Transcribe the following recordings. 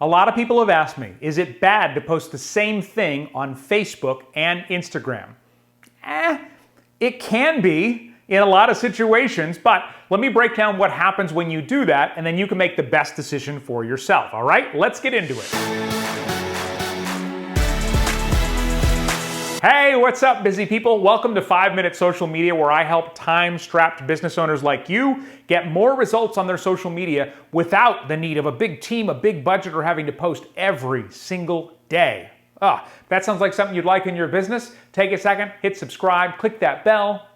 A lot of people have asked me, is it bad to post the same thing on Facebook and Instagram? It can be in a lot of situations, but let me break down what happens when you do that, and then you can make the best decision for yourself, all right? Let's get into it. Hey, what's up, busy people? Welcome to 5-Minute Social Media, where I help time-strapped business owners like you get more results on their social media without the need of a big team, a big budget, or having to post every single day. If that sounds like something you'd like in your business, take a second, hit subscribe, click that bell.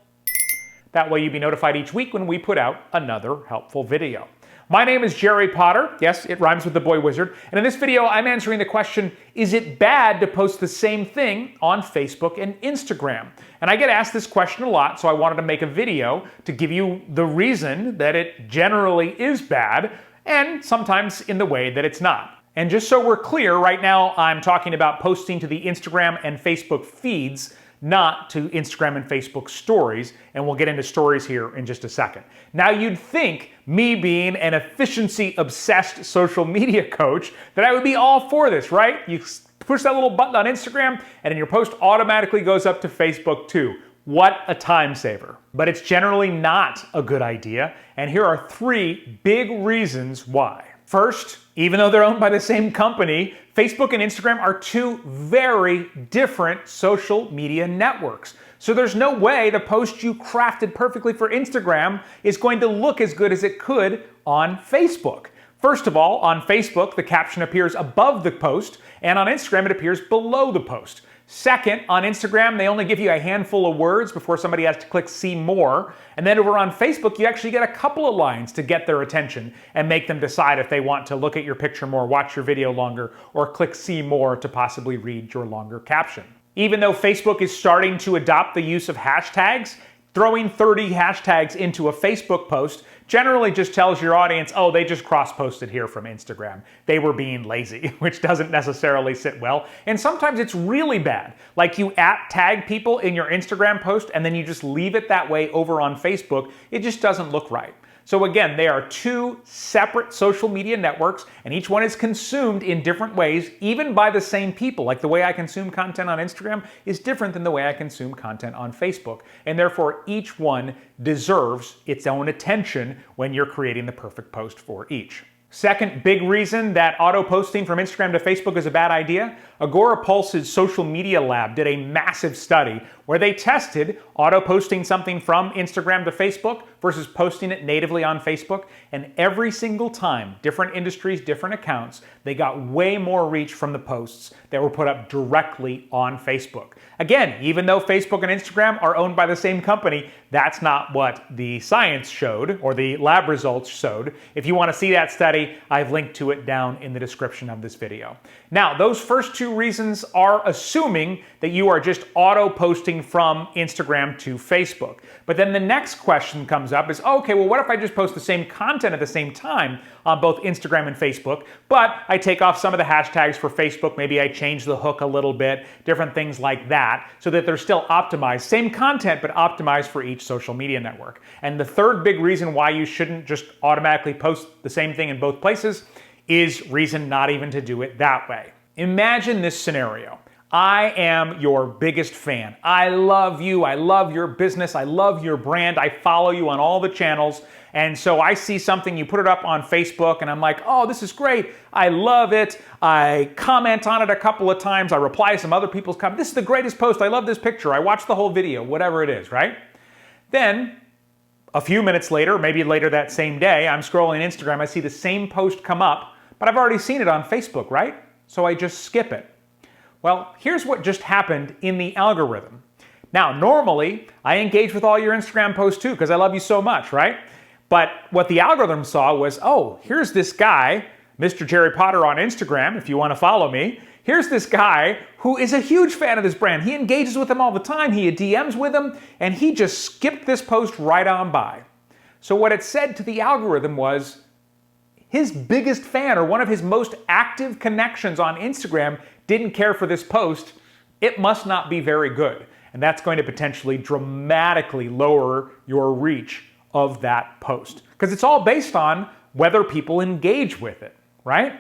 That way you'll be notified each week when we put out another helpful video. My name is Jerry Potter. Yes, it rhymes with the boy wizard. And in this video, I'm answering the question, is it bad to post the same thing on Facebook and Instagram? And I get asked this question a lot, so I wanted to make a video to give you the reason that it generally is bad, and sometimes in the way that it's not. And just so we're clear, right now I'm talking about posting to the Instagram and Facebook feeds, not to Instagram and Facebook stories, and we'll get into stories here in just a second. Now, you'd think, me being an efficiency-obsessed social media coach, that I would be all for this, right? You push that little button on Instagram, and then your post automatically goes up to Facebook too. What a time saver. But it's generally not a good idea, and here are 3 big reasons why. First, even though they're owned by the same company, Facebook and Instagram are 2 very different social media networks. So there's no way the post you crafted perfectly for Instagram is going to look as good as it could on Facebook. First of all, on Facebook, the caption appears above the post, and on Instagram, it appears below the post. Second, on Instagram, they only give you a handful of words before somebody has to click see more. And then over on Facebook, you actually get a couple of lines to get their attention and make them decide if they want to look at your picture more, watch your video longer, or click see more to possibly read your longer caption. Even though Facebook is starting to adopt the use of hashtags, throwing 30 hashtags into a Facebook post generally just tells your audience, oh, they just cross-posted here from Instagram. They were being lazy, which doesn't necessarily sit well. And sometimes it's really bad. Like you @tag people in your Instagram post and then you just leave it that way over on Facebook. It just doesn't look right. So again, they are 2 separate social media networks, and each one is consumed in different ways, even by the same people. Like the way I consume content on Instagram is different than the way I consume content on Facebook. And therefore, each one deserves its own attention when you're creating the perfect post for each. Second big reason that auto-posting from Instagram to Facebook is a bad idea, Agorapulse's social media lab did a massive study where they tested auto-posting something from Instagram to Facebook versus posting it natively on Facebook, and every single time, different industries, different accounts, they got way more reach from the posts that were put up directly on Facebook. Again, even though Facebook and Instagram are owned by the same company, that's not what the science showed or the lab results showed. If you want to see that study, I've linked to it down in the description of this video. Now, those first 2 reasons are assuming that you are just auto-posting from Instagram to Facebook. But then the next question comes up is, okay, well, what if I just post the same content at the same time on both Instagram and Facebook, but I take off some of the hashtags for Facebook, maybe I change the hook a little bit, different things like that, so that they're still optimized. Same content, but optimized for each social media network. And the third big reason why you shouldn't just automatically post the same thing in both places is reason not even to do it that way. Imagine this scenario. I am your biggest fan. I love you. I love your business. I love your brand. I follow you on all the channels. And so I see something, you put it up on Facebook, and I'm like, oh, this is great. I love it. I comment on it a couple of times. I reply to some other people's comments. This is the greatest post. I love this picture. I watched the whole video, whatever it is, right? Then a few minutes later, maybe later that same day, I'm scrolling Instagram. I see the same post come up, but I've already seen it on Facebook, right? So I just skip it. Well, here's what just happened in the algorithm. Now, normally, I engage with all your Instagram posts too, because I love you so much, right? But what the algorithm saw was, oh, here's this guy, Mr. Jerry Potter on Instagram, if you want to follow me. Here's this guy who is a huge fan of this brand. He engages with them all the time. He DMs with them, and he just skipped this post right on by. So what it said to the algorithm was, his biggest fan or one of his most active connections on Instagram didn't care for this post. It must not be very good. And that's going to potentially dramatically lower your reach of that post. Because it's all based on whether people engage with it, right?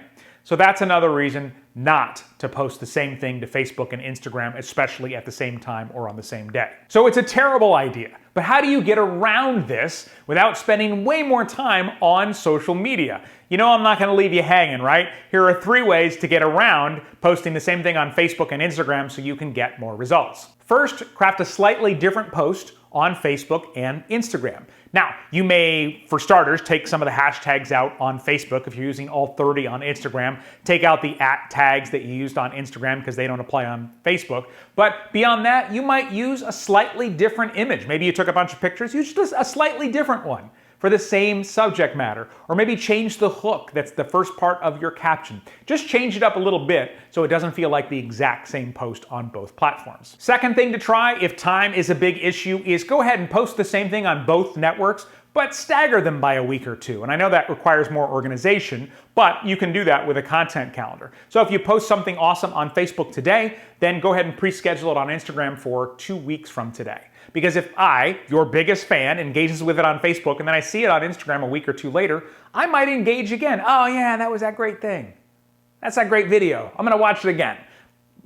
So that's another reason not to post the same thing to Facebook and Instagram, especially at the same time or on the same day. So it's a terrible idea. But how do you get around this without spending way more time on social media? You know I'm not going to leave you hanging, right? Here are 3 ways to get around posting the same thing on Facebook and Instagram so you can get more results. First, craft a slightly different post on Facebook and Instagram. Now, you may, for starters, take some of the hashtags out on Facebook if you're using all 30 on Instagram. Take out the @ tags that you used on Instagram because they don't apply on Facebook. But beyond that, you might use a slightly different image. Maybe you took a bunch of pictures, use just a slightly different one for the same subject matter. Or maybe change the hook that's the first part of your caption. Just change it up a little bit so it doesn't feel like the exact same post on both platforms. Second thing to try, if time is a big issue, is go ahead and post the same thing on both networks, but stagger them by a week or 2. And I know that requires more organization, but you can do that with a content calendar. So if you post something awesome on Facebook today, then go ahead and pre-schedule it on Instagram for 2 weeks from today. Because if I, your biggest fan, engages with it on Facebook and then I see it on Instagram a week or 2 later, I might engage again. Oh yeah, that was that great thing. That's that great video. I'm gonna watch it again.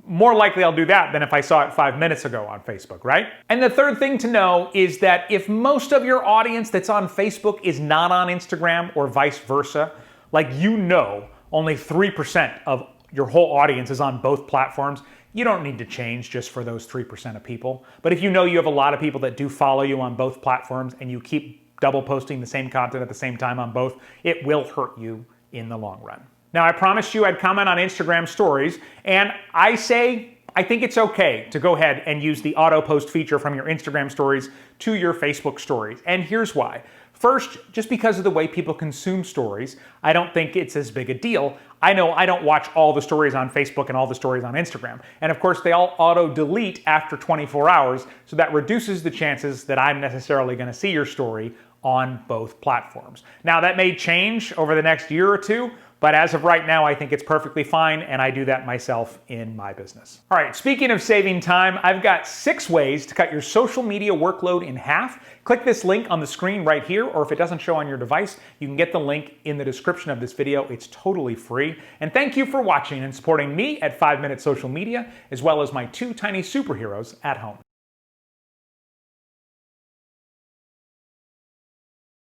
More likely I'll do that than if I saw it 5 minutes ago on Facebook, right? And the third thing to know is that if most of your audience that's on Facebook is not on Instagram or vice versa, like only 3% of your whole audience is on both platforms, you don't need to change just for those 3% of people. But if you know you have a lot of people that do follow you on both platforms and you keep double posting the same content at the same time on both, it will hurt you in the long run. Now, I promised you I'd comment on Instagram stories, and I think it's okay to go ahead and use the auto post feature from your Instagram stories to your Facebook stories. And here's why. First, just because of the way people consume stories, I don't think it's as big a deal. I know I don't watch all the stories on Facebook and all the stories on Instagram. And of course, they all auto-delete after 24 hours, so that reduces the chances that I'm necessarily going to see your story on both platforms. Now, that may change over the next year or 2, but as of right now, I think it's perfectly fine, and I do that myself in my business. All right, speaking of saving time, I've got 6 ways to cut your social media workload in half. Click this link on the screen right here, or if it doesn't show on your device, you can get the link in the description of this video. It's totally free. And thank you for watching and supporting me at 5 Minute Social Media, as well as my 2 tiny superheroes at home.